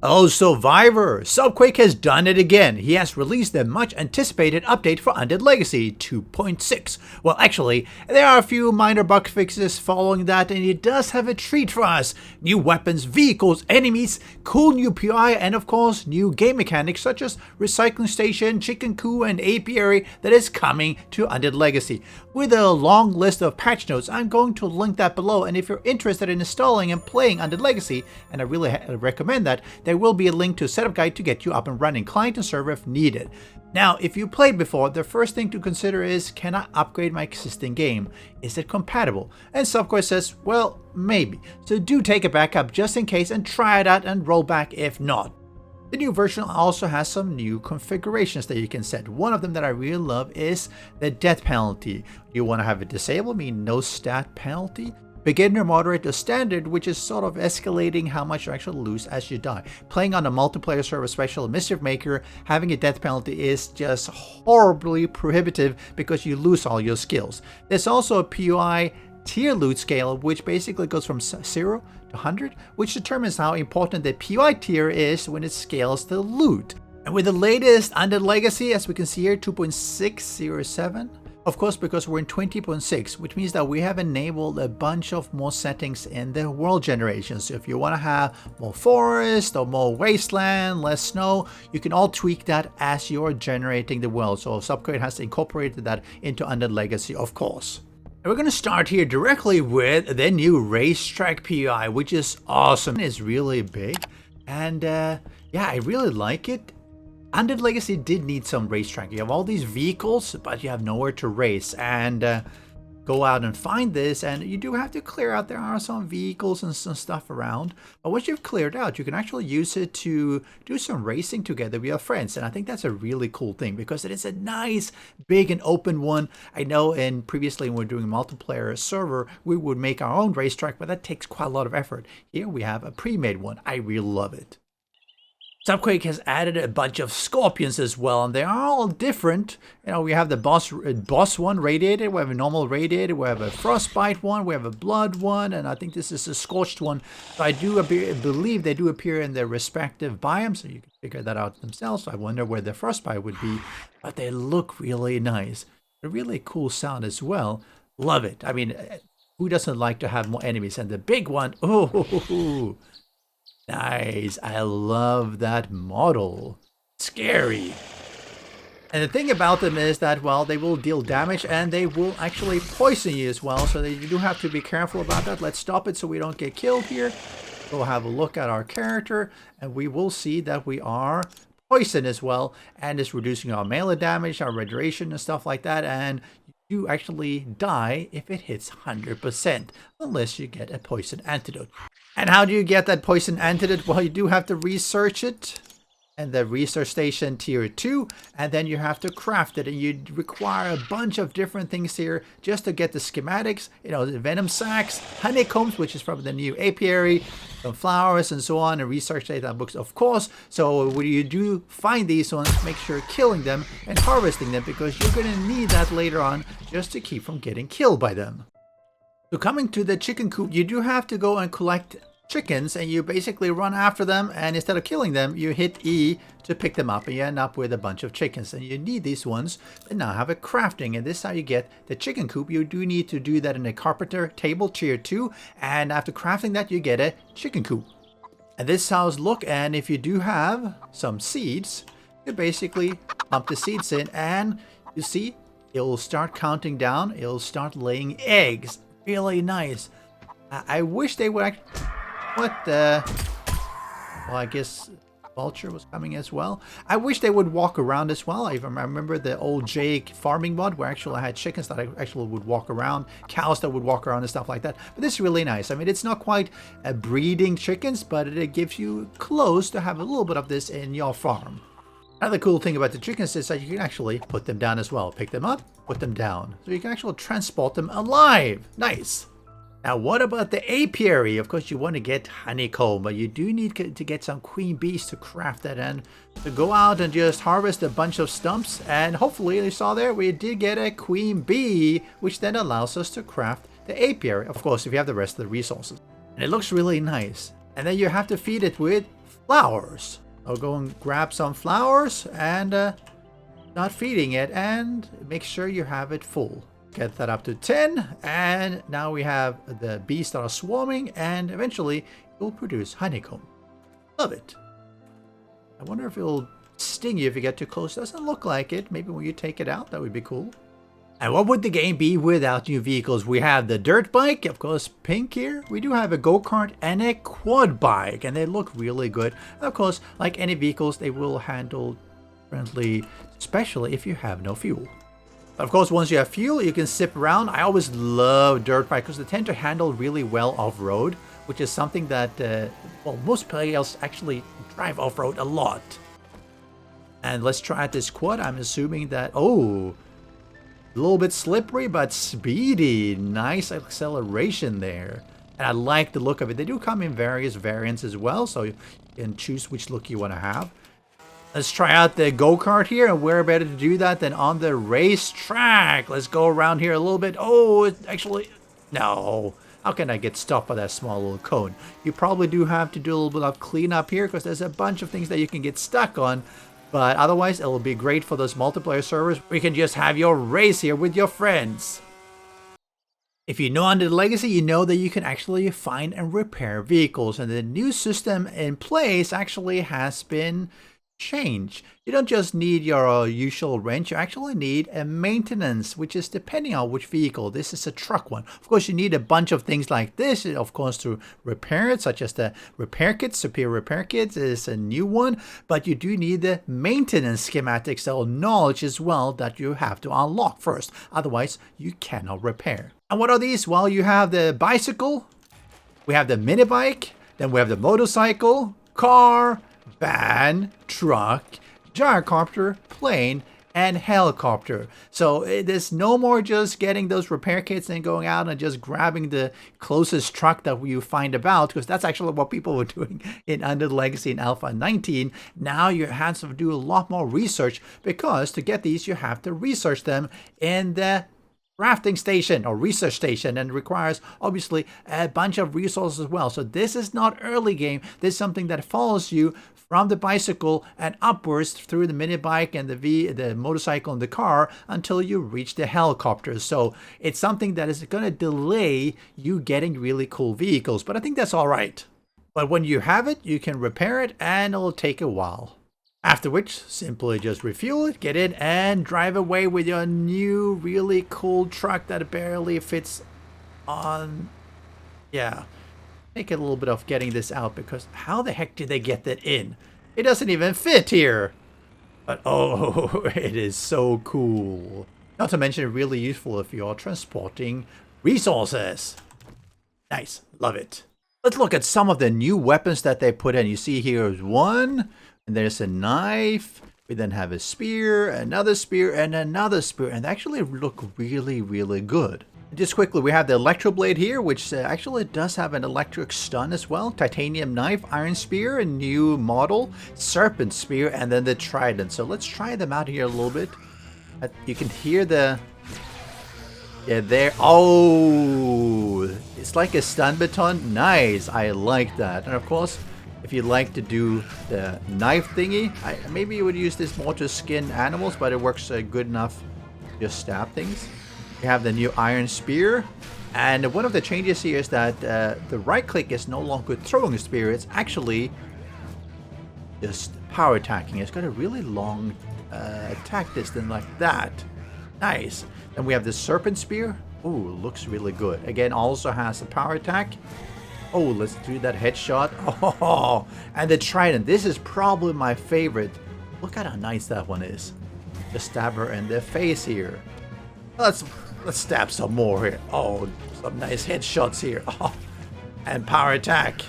Oh, Survivor! Subquake has done it again. He has released the much anticipated update for Undead Legacy 2.6. Well, actually, there are a few minor bug fixes following that, and it does have a treat for us. New weapons, vehicles, enemies, cool new POI, and of course, new game mechanics such as Recycling Station, Chicken Coop, and Apiary that is coming to Undead Legacy. With a long list of patch notes, I'm going to link that below, and if you're interested in installing and playing Undead Legacy, and I really recommend that, there will be a link to a setup guide to get you up and running, client and server if needed. Now, if you played before, the first thing to consider is, can I upgrade my existing game? Is it compatible? And Subquake says, well, maybe. So do take a backup just in case and try it out and roll back if not. The new version also has some new configurations that you can set. One of them that I really love is the death penalty. You want to have it disabled, meaning no stat penalty. Beginner, moderate, or standard, which is sort of escalating how much you actually lose as you die. Playing on a multiplayer server, especially Mischief Maker, having a death penalty is just horribly prohibitive because you lose all your skills. There's also a POI tier loot scale, which basically goes from 0 to 100, which determines how important the POI tier is when it scales the loot. And with the latest Undead Legacy, as we can see here, 2.607, of course, because we're in 20.6, which means that we have enabled a bunch of more settings in the world generation. So if you want to have more forest or more wasteland, less snow, you can all tweak that as you're generating the world. So Subquake has incorporated that into Undead Legacy, of course. And we're going to start here directly with the new Racetrack POI, which is awesome. It's really big. And yeah, I really like it. Undead Legacy did need some racetrack. You have all these vehicles, but you have nowhere to race. And go out and find this, and you do have to clear out. There are some vehicles and some stuff around. But once you've cleared out, you can actually use it to do some racing together with your friends. And I think that's a really cool thing because it is a nice, big, and open one. I know previously when we were doing a multiplayer server, we would make our own racetrack, but that takes quite a lot of effort. Here we have a pre-made one. I really love it. Subquake has added a bunch of scorpions as well, and they are all different. You know, we have the boss one radiated, we have a normal radiated, we have a frostbite one, we have a blood one, and I think this is a scorched one. So I do believe they do appear in their respective biomes, so you can figure that out themselves. So I wonder where the frostbite would be, but they look really nice. A really cool sound as well. Love it. I mean, who doesn't like to have more enemies? And the big one, oh, nice. I love that model. Scary. And the thing about them is that, well, they will deal damage and they will actually poison you as well. So you do have to be careful about that. Let's stop it so we don't get killed here. We'll have a look at our character and we will see that we are poisoned as well. And it's reducing our melee damage, our regeneration and stuff like that. And you actually die if it hits 100%, unless you get a poison antidote. And how do you get that poison antidote? Well, you do have to research it, and the research station tier 2, and then you have to craft it, and you require a bunch of different things here just to get the schematics. You know, the venom sacs, honeycombs, which is probably the new apiary, some flowers and so on, and research data books, of course. So when you do find these ones, make sure killing them and harvesting them, because you're going to need that later on just to keep from getting killed by them. So coming to the chicken coop, you do have to go and collect chickens, and you basically run after them, and instead of killing them, you hit E to pick them up, and you end up with a bunch of chickens. And you need these ones that now have a crafting, and this is how you get the chicken coop. You do need to do that in a carpenter table tier 2, and after crafting that, you get a chicken coop. And this is how it looks. And if you do have some seeds, you basically pump the seeds in, and you see it will start counting down. It will start laying eggs. Really nice. I wish they would actually... What the... Well, I guess vulture was coming as well. I wish they would walk around as well. I remember the old Jake farming mod where actually I had chickens that I actually would walk around, cows that would walk around and stuff like that. But this is really nice. I mean, it's not quite breeding chickens, but it gives you close to have a little bit of this in your farm. Another cool thing about the chickens is that you can actually put them down as well. Pick them up, put them down. So you can actually transport them alive. Nice. Now, what about the apiary? Of course, you want to get honeycomb, but you do need to get some queen bees to craft that and to go out and just harvest a bunch of stumps. And hopefully, you saw there, we did get a queen bee, which then allows us to craft the apiary. Of course, if you have the rest of the resources. And it looks really nice. And then you have to feed it with flowers. I'll go and grab some flowers and start feeding it, and make sure you have it full. Get that up to 10, and now we have the bees that are swarming, and eventually it will produce honeycomb. Love it. I wonder if it'll sting you if you get too close. Doesn't look like it. Maybe when you take it out, that would be cool. And what would the game be without new vehicles? We have the dirt bike, of course, pink here. We do have a go-kart and a quad bike, and they look really good. And of course, like any vehicles, they will handle differently, especially if you have no fuel. Of course, once you have fuel, you can zip around. I always love dirt bikes because they tend to handle really well off-road, which is something that, well, most players actually drive off-road a lot. And let's try out this quad. I'm assuming that, oh, a little bit slippery, but speedy. Nice acceleration there. And I like the look of it. They do come in various variants as well, so you can choose which look you want to have. Let's try out the go-kart here, and where better to do that than on the racetrack. Let's go around here a little bit. Oh, it actually, no. How can I get stopped by that small little cone? You probably do have to do a little bit of cleanup here because there's a bunch of things that you can get stuck on. But otherwise, it'll be great for those multiplayer servers. We can just have your race here with your friends. If you know Undead Legacy, you know that you can actually find and repair vehicles. And the new system in place actually has been changed. You don't just need your usual wrench, you actually need a maintenance, which is depending on which vehicle. This is a truck one. Of course, you need a bunch of things like this, of course, to repair it, such as the repair kit. Superior repair kit is a new one, but you do need the maintenance schematics or knowledge as well that you have to unlock first. Otherwise, you cannot repair. And what are these? Well, you have the bicycle, we have the mini bike, then we have the motorcycle, car, van, truck, gyrocopter, plane, and helicopter. So there's no more just getting those repair kits and going out and just grabbing the closest truck that you find about, because that's actually what people were doing in Undead Legacy in Alpha 19. Now you have to do a lot more research, because to get these you have to research them in the crafting station or research station, and requires obviously a bunch of resources as well. So this is not early game. This is something that follows you from the bicycle and upwards through the mini bike and the motorcycle and the car until you reach the helicopter. So it's something that is going to delay you getting really cool vehicles, but I think that's all right. But when you have it, you can repair it, and it'll take a while. After which, simply just refuel it, get in, and drive away with your new really cool truck that barely fits on. Yeah, take a little bit of getting this out, because how the heck did they get that in? It doesn't even fit here. But oh, it is so cool. Not to mention really useful if you're transporting resources. Nice, love it. Let's look at some of the new weapons that they put in. You see here is one. And there's a knife. We then have a spear, another spear, and another spear. And they actually look really, really good. Just quickly, we have the electro blade here, which actually does have an electric stun as well. Titanium knife, iron spear, a new model, serpent spear, and then the trident. So let's try them out here a little bit. You can hear the... Yeah, there. Oh, it's like a stun baton. Nice. I like that. And of course, if you like to do the knife thingy, maybe you would use this more to skin animals, but it works good enough to just stab things. You have the new iron spear, and one of the changes here is that the right click is no longer throwing a spear, it's actually just power attacking. It's got a really long attack distance like that. Nice. Then we have the serpent spear. Ooh, looks really good. Again, also has a power attack. Oh, let's do that headshot. Oh, and the trident. This is probably my favorite. Look at how nice that one is. Just stab her in the face here. Let's stab some more here. Oh, some nice headshots here. Oh, and power attack.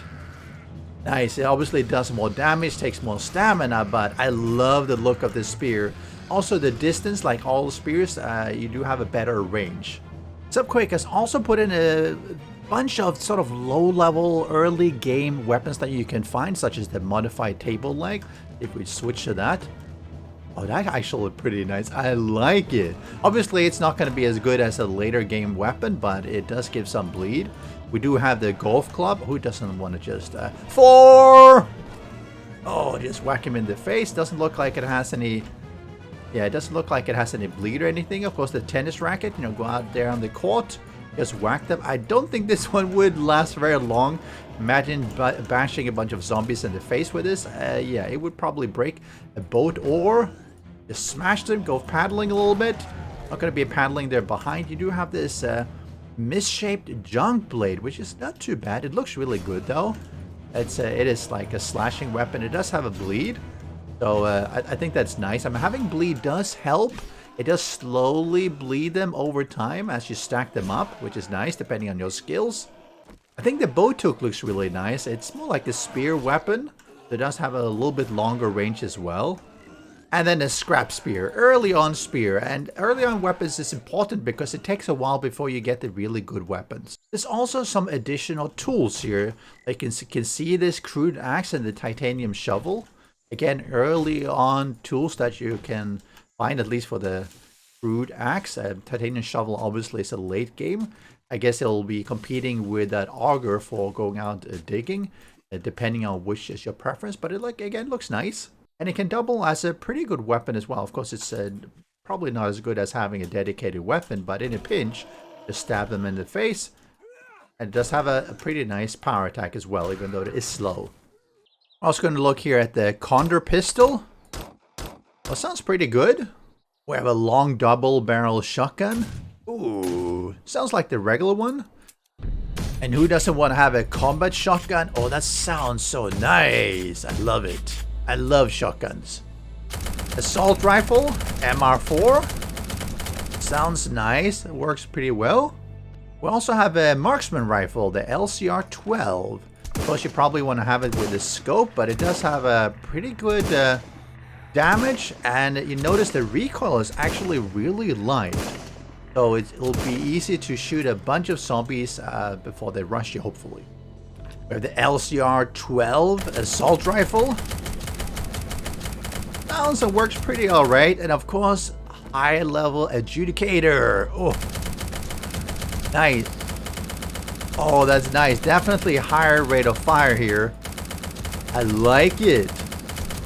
Nice. It obviously does more damage, takes more stamina, but I love the look of this spear. Also, the distance, like all spears, you do have a better range. Subquake has also put in a bunch of sort of low-level early game weapons that you can find, such as the modified table leg. If we switch to that, oh, that actually looked pretty nice. I like it. Obviously, it's not going to be as good as a later game weapon, but it does give some bleed. We do have the golf club. Who doesn't want to just Oh, just whack him in the face. Doesn't look like it has any... Yeah, it doesn't look like it has any bleed or anything. Of course, the tennis racket, you know, go out there on the court, just whack them. I don't think this one would last very long. Imagine bashing a bunch of zombies in the face with this. Yeah, it would probably break a boat, or just smash them, go paddling a little bit. Not going to be paddling there behind. You do have this misshaped junk blade, which is not too bad. It looks really good, though. It is like a slashing weapon. It does have a bleed. So I think that's nice. Having bleed does help. It does slowly bleed them over time as you stack them up, which is nice depending on your skills. I think the bow took looks really nice. It's more like a spear weapon. It does have a little bit longer range as well. And then a scrap spear, early on spear. And early on weapons is important because it takes a while before you get the really good weapons. There's also some additional tools here. You can see this crude axe and the titanium shovel. Again, early on tools that you can find, at least for the crude axe. Titanium shovel obviously is a late game. I guess it'll be competing with that auger for going out digging, depending on which is your preference. But it again looks nice. And it can double as a pretty good weapon as well. Of course, it's probably not as good as having a dedicated weapon, but in a pinch, just stab them in the face. And it does have a pretty nice power attack as well, even though it is slow. I'm also going to look here at the Condor pistol. Well, sounds pretty good. We have a long double barrel shotgun. Ooh, sounds like the regular one. And who doesn't want to have a combat shotgun? Oh, that sounds so nice. I love it. I love shotguns. Assault rifle, MR4. Sounds nice. It works pretty well. We also have a marksman rifle, the LCR-12. Of course, you probably want to have it with a scope, but it does have a pretty good damage. And you notice the recoil is actually really light. So it'll be easy to shoot a bunch of zombies before they rush you, hopefully. We have the LCR-12 assault rifle. Also works pretty alright. And of course, high level adjudicator. Oh, nice. Oh, that's nice. Definitely a higher rate of fire here. I like it.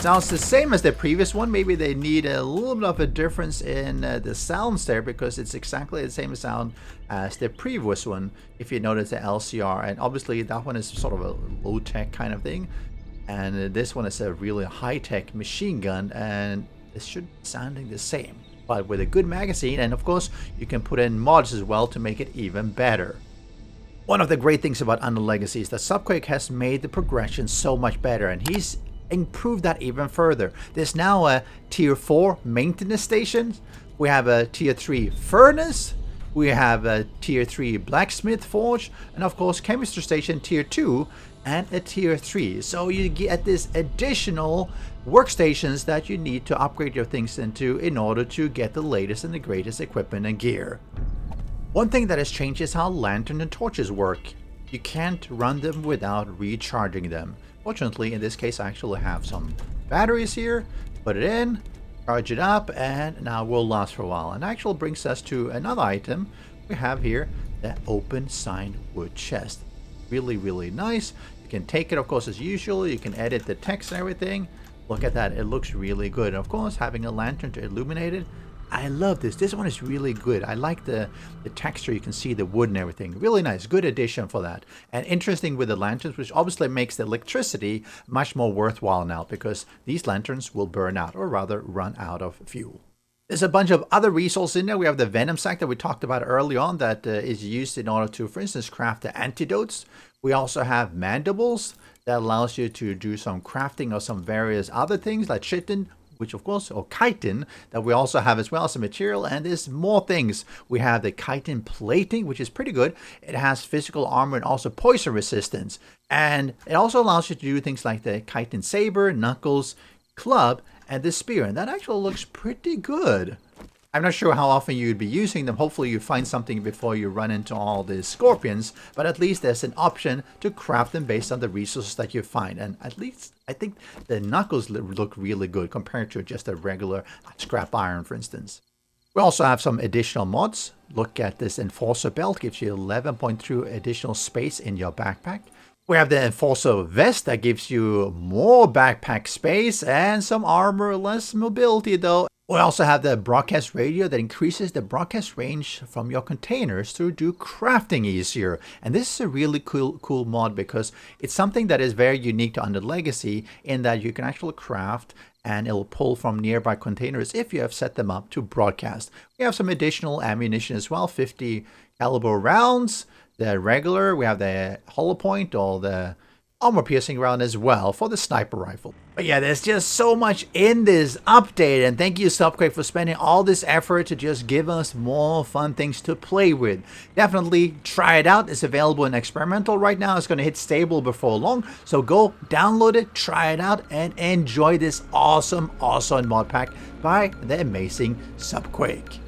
Sounds the same as the previous one. Maybe they need a little bit of a difference in the sounds there, because it's exactly the same sound as the previous one. If you notice the LCR, and obviously that one is sort of a low-tech kind of thing. And this one is a really high-tech machine gun, and it should be sounding the same, but with a good magazine. And of course, you can put in mods as well to make it even better. One of the great things about Undead Legacy is that Subquake has made the progression so much better, and he's improved that even further. There's now a tier 4 maintenance station. We have a tier 3 furnace. We have a tier 3 blacksmith forge, and of course chemistry station tier 2 and a tier 3. So you get this additional workstations that you need to upgrade your things into in order to get the latest and the greatest equipment and gear. One thing that has changed is how lantern and torches work. You can't run them without recharging them. Fortunately, in this case, I actually have some batteries here. Put it in, charge it up, and now we'll last for a while. And actually brings us to another item. We have here the open signed wood chest. Really, really nice. You can take it, of course, as usual. You can edit the text and everything. Look at that. It looks really good. And of course, having a lantern to illuminate it. I love this. This one is really good. I like the texture. You can see the wood and everything. Really nice. Good addition for that. And interesting with the lanterns, which obviously makes the electricity much more worthwhile now, because these lanterns will burn out, or rather run out of fuel. There's a bunch of other resources in there. We have the venom sac that we talked about early on that is used in order to, for instance, craft the antidotes. We also have mandibles that allows you to do some crafting of some various other things like chitin, which of course, or chitin, that we also have as well as a material. And there's more things. We have the chitin plating, which is pretty good. It has physical armor and also poison resistance. And it also allows you to do things like the chitin saber, knuckles, club, and the spear. And that actually looks pretty good. I'm not sure how often you'd be using them. Hopefully you find something before you run into all the scorpions, but at least there's an option to craft them based on the resources that you find. And at least I think the knuckles look really good compared to just a regular scrap iron, for instance. We also have some additional mods. Look at this enforcer belt, gives you 11.2 additional space in your backpack. We have the Enforcer vest that gives you more backpack space and some armor, less mobility though. We also have the broadcast radio that increases the broadcast range from your containers to do crafting easier. And this is a really cool mod because it's something that is very unique to Undead Legacy in that you can actually craft and it'll pull from nearby containers if you have set them up to broadcast. We have some additional ammunition as well, 50 caliber rounds, the regular, we have the hollow point or the armor piercing round as well for the sniper rifle. But yeah, there's just so much in this update, and thank you Subquake for spending all this effort to just give us more fun things to play with. Definitely try it out. It's available in experimental right now. It's going to hit stable before long, so go download it, try it out, and enjoy this awesome mod pack by the amazing Subquake.